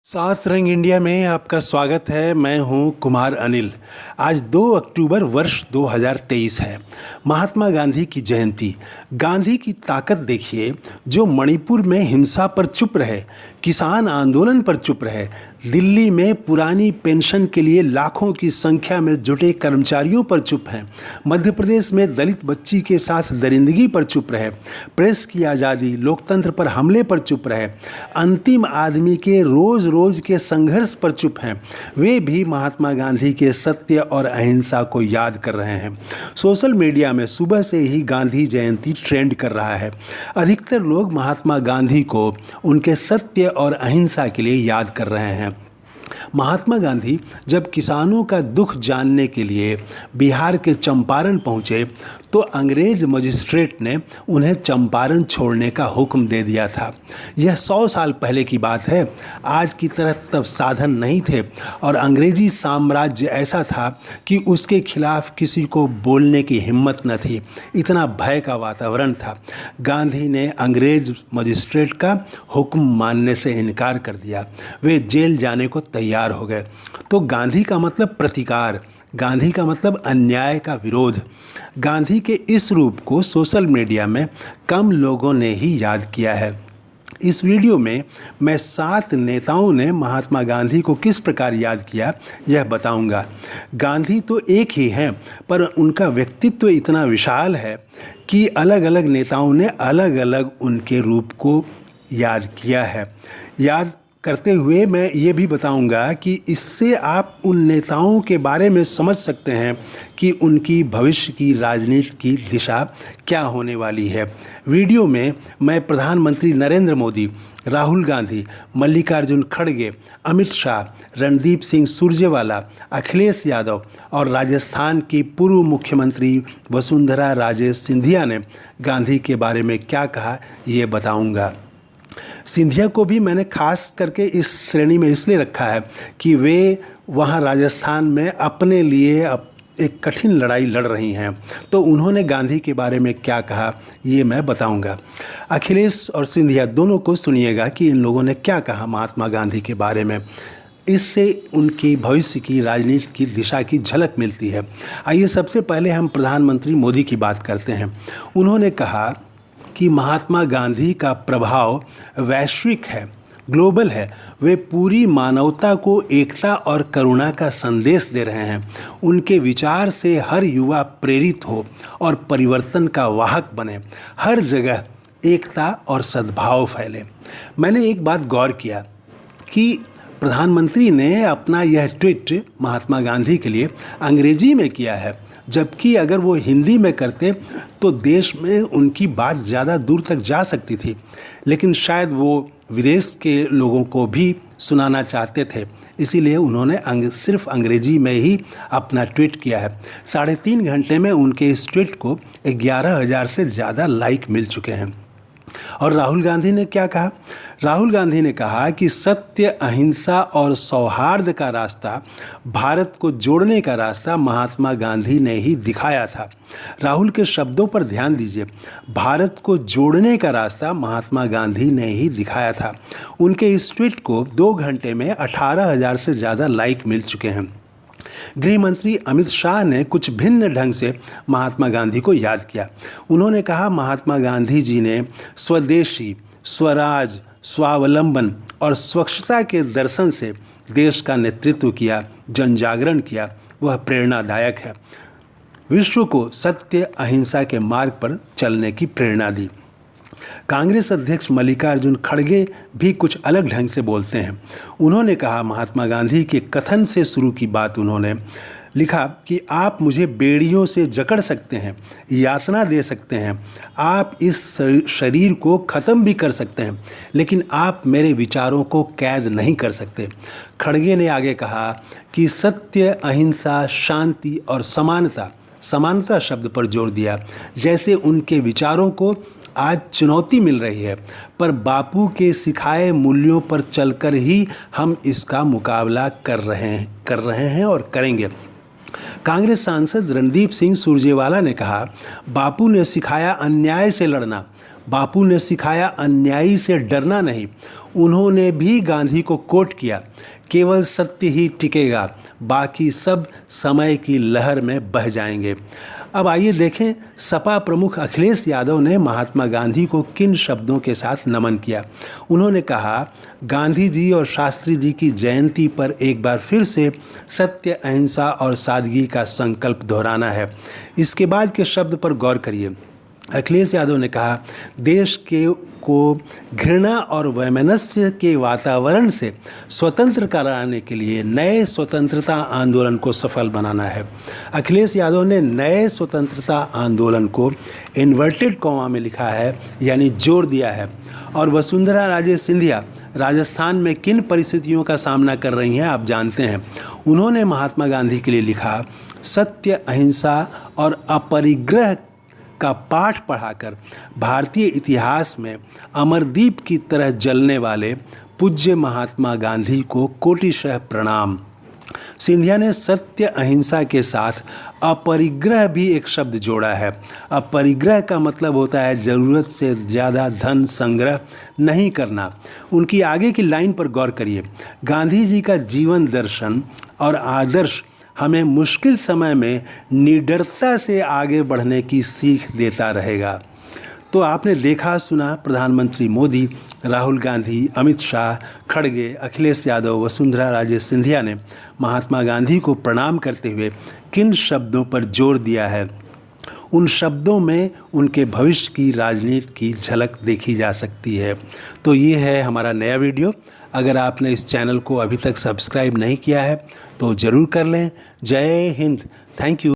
सात रंग इंडिया में आपका स्वागत है। मैं हूं कुमार अनिल। आज 2 अक्टूबर वर्ष 2023 है। महात्मा गांधी की जयंती। गांधी की ताकत देखिए, जो मणिपुर में हिंसा पर चुप रहे, किसान आंदोलन पर चुप रहे, दिल्ली में पुरानी पेंशन के लिए लाखों की संख्या में जुटे कर्मचारियों पर चुप हैं, मध्य प्रदेश में दलित बच्ची के साथ दरिंदगी पर चुप रहे, प्रेस की आज़ादी, लोकतंत्र पर हमले पर चुप रहे, अंतिम आदमी के रोज़ रोज के संघर्ष पर चुप हैं। वे भी महात्मा गांधी के सत्य और अहिंसा को याद कर रहे हैं। सोशल मीडिया में सुबह से ही गांधी जयंती ट्रेंड कर रहा है। अधिकतर लोग महात्मा गांधी को उनके सत्य और अहिंसा के लिए याद कर रहे हैं। महात्मा गांधी जब किसानों का दुख जानने के लिए बिहार के चंपारण पहुंचे तो अंग्रेज मजिस्ट्रेट ने उन्हें चंपारण छोड़ने का हुक्म दे दिया था। यह 100 साल पहले की बात है। आज की तरह तब साधन नहीं थे और अंग्रेजी साम्राज्य ऐसा था कि उसके खिलाफ किसी को बोलने की हिम्मत न थी। इतना भय का वातावरण था। गांधी ने अंग्रेज मजिस्ट्रेट का हुक्म मानने से इनकार कर दिया। वे जेल जाने को तैयार हो गए। तो गांधी का मतलब प्रतिकार, गांधी का मतलब अन्याय का विरोध। गांधी के इस रूप को सोशल मीडिया में कम लोगों ने ही याद किया है। इस वीडियो में मैं 7 नेताओं ने महात्मा गांधी को किस प्रकार याद किया यह बताऊंगा। गांधी तो एक ही हैं, पर उनका व्यक्तित्व इतना विशाल है कि अलग अलग नेताओं ने अलग अलग उनके रूप को याद किया है। याद करते हुए मैं ये भी बताऊंगा कि इससे आप उन नेताओं के बारे में समझ सकते हैं कि उनकी भविष्य की राजनीति की दिशा क्या होने वाली है। वीडियो में मैं प्रधानमंत्री नरेंद्र मोदी, राहुल गांधी, मल्लिकार्जुन खड़गे, अमित शाह, रणदीप सिंह सुरजेवाला, अखिलेश यादव और राजस्थान की पूर्व मुख्यमंत्री वसुंधरा राजे सिंधिया ने गांधी के बारे में क्या कहा ये बताऊंगा। सिंधिया को भी मैंने खास करके इस श्रेणी में इसलिए रखा है कि वे वहाँ राजस्थान में अपने लिए एक कठिन लड़ाई लड़ रही हैं। तो उन्होंने गांधी के बारे में क्या कहा ये मैं बताऊंगा। अखिलेश और सिंधिया दोनों को सुनिएगा कि इन लोगों ने क्या कहा महात्मा गांधी के बारे में। इससे उनकी भविष्य की राजनीति की दिशा की झलक मिलती है। आइए सबसे पहले हम प्रधानमंत्री मोदी की बात करते हैं। उन्होंने कहा कि महात्मा गांधी का प्रभाव वैश्विक है, ग्लोबल है। वे पूरी मानवता को एकता और करुणा का संदेश दे रहे हैं। उनके विचार से हर युवा प्रेरित हो और परिवर्तन का वाहक बने। हर जगह एकता और सद्भाव फैले। मैंने एक बात गौर किया कि प्रधानमंत्री ने अपना यह ट्वीट महात्मा गांधी के लिए अंग्रेजी में किया है, जबकि अगर वो हिंदी में करते तो देश में उनकी बात ज़्यादा दूर तक जा सकती थी। लेकिन शायद वो विदेश के लोगों को भी सुनाना चाहते थे, इसीलिए उन्होंने सिर्फ अंग्रेजी में ही अपना ट्वीट किया है। 3.5 घंटे में उनके इस ट्वीट को 11,000 से ज़्यादा लाइक मिल चुके हैं। और राहुल गांधी ने क्या कहा? राहुल गांधी ने कहा कि सत्य, अहिंसा और सौहार्द का रास्ता, भारत को जोड़ने का रास्ता महात्मा गांधी ने ही दिखाया था। राहुल के शब्दों पर ध्यान दीजिए। भारत को जोड़ने का रास्ता महात्मा गांधी ने ही दिखाया था। उनके इस ट्वीट को 2 घंटे में 18,000 से ज़्यादा लाइक मिल चुके हैं। गृह मंत्री अमित शाह ने कुछ भिन्न ढंग से महात्मा गांधी को याद किया। उन्होंने कहा महात्मा गांधी जी ने स्वदेशी, स्वराज, स्वावलंबन और स्वच्छता के दर्शन से देश का नेतृत्व किया, जन जागरण किया। वह प्रेरणादायक है। विश्व को सत्य, अहिंसा के मार्ग पर चलने की प्रेरणा दी। कांग्रेस अध्यक्ष मल्लिकार्जुन खड़गे भी कुछ अलग ढंग से बोलते हैं। उन्होंने कहा महात्मा गांधी के कथन से शुरू की बात उन्होंने लिखा कि आप मुझे बेड़ियों से जकड़ सकते हैं, यातना दे सकते हैं, आप इस शरीर को ख़त्म भी कर सकते हैं, लेकिन आप मेरे विचारों को कैद नहीं कर सकते। खड़गे ने आगे कहा कि सत्य, अहिंसा, शांति और समानता शब्द पर जोर दिया। जैसे उनके विचारों को आज चुनौती मिल रही है, पर बापू के सिखाए मूल्यों पर चलकर ही हम इसका मुकाबला कर रहे हैं और करेंगे। कांग्रेस सांसद रणदीप सिंह सुरजेवाला ने कहा बापू ने सिखाया अन्याय से लड़ना, बापू ने सिखाया अन्यायी से डरना नहीं। उन्होंने भी गांधी को कोट किया, केवल सत्य ही टिकेगा, बाकी सब समय की लहर में बह जाएंगे। अब आइए देखें सपा प्रमुख अखिलेश यादव ने महात्मा गांधी को किन शब्दों के साथ नमन किया। उन्होंने कहा, गांधी जी और शास्त्री जी की जयंती पर एक बार फिर से सत्य, अहिंसा और सादगी का संकल्प दोहराना है। इसके बाद के शब्द पर गौर करिए। अखिलेश यादव ने कहा, देश को घृणा और वैमनस्य के वातावरण से स्वतंत्र कराने के लिए नए स्वतंत्रता आंदोलन को सफल बनाना है। अखिलेश यादव ने नए स्वतंत्रता आंदोलन को इन्वर्टेड कॉमा में लिखा है, यानी जोड़ दिया है। और वसुंधरा राजे सिंधिया राजस्थान में किन परिस्थितियों का सामना कर रही हैं आप जानते हैं। उन्होंने महात्मा गांधी के लिए लिखा, सत्य, अहिंसा और अपरिग्रह का पाठ पढ़ाकर भारतीय इतिहास में अमरदीप की तरह जलने वाले पूज्य महात्मा गांधी को कोटिशः प्रणाम। सिंधिया ने सत्य, अहिंसा के साथ अपरिग्रह भी एक शब्द जोड़ा है। अपरिग्रह का मतलब होता है ज़रूरत से ज़्यादा धन संग्रह नहीं करना। उनकी आगे की लाइन पर गौर करिए। गांधी जी का जीवन दर्शन और आदर्श हमें मुश्किल समय में निडरता से आगे बढ़ने की सीख देता रहेगा। तो आपने देखा सुना, प्रधानमंत्री मोदी, राहुल गांधी, अमित शाह, खड़गे, अखिलेश यादव, वसुंधरा राजे सिंधिया ने महात्मा गांधी को प्रणाम करते हुए किन शब्दों पर जोर दिया है। उन शब्दों में उनके भविष्य की राजनीति की झलक देखी जा सकती है। तो ये है हमारा नया वीडियो। अगर आपने इस चैनल को अभी तक सब्सक्राइब नहीं किया है तो ज़रूर कर लें। जय हिंद। Thank you.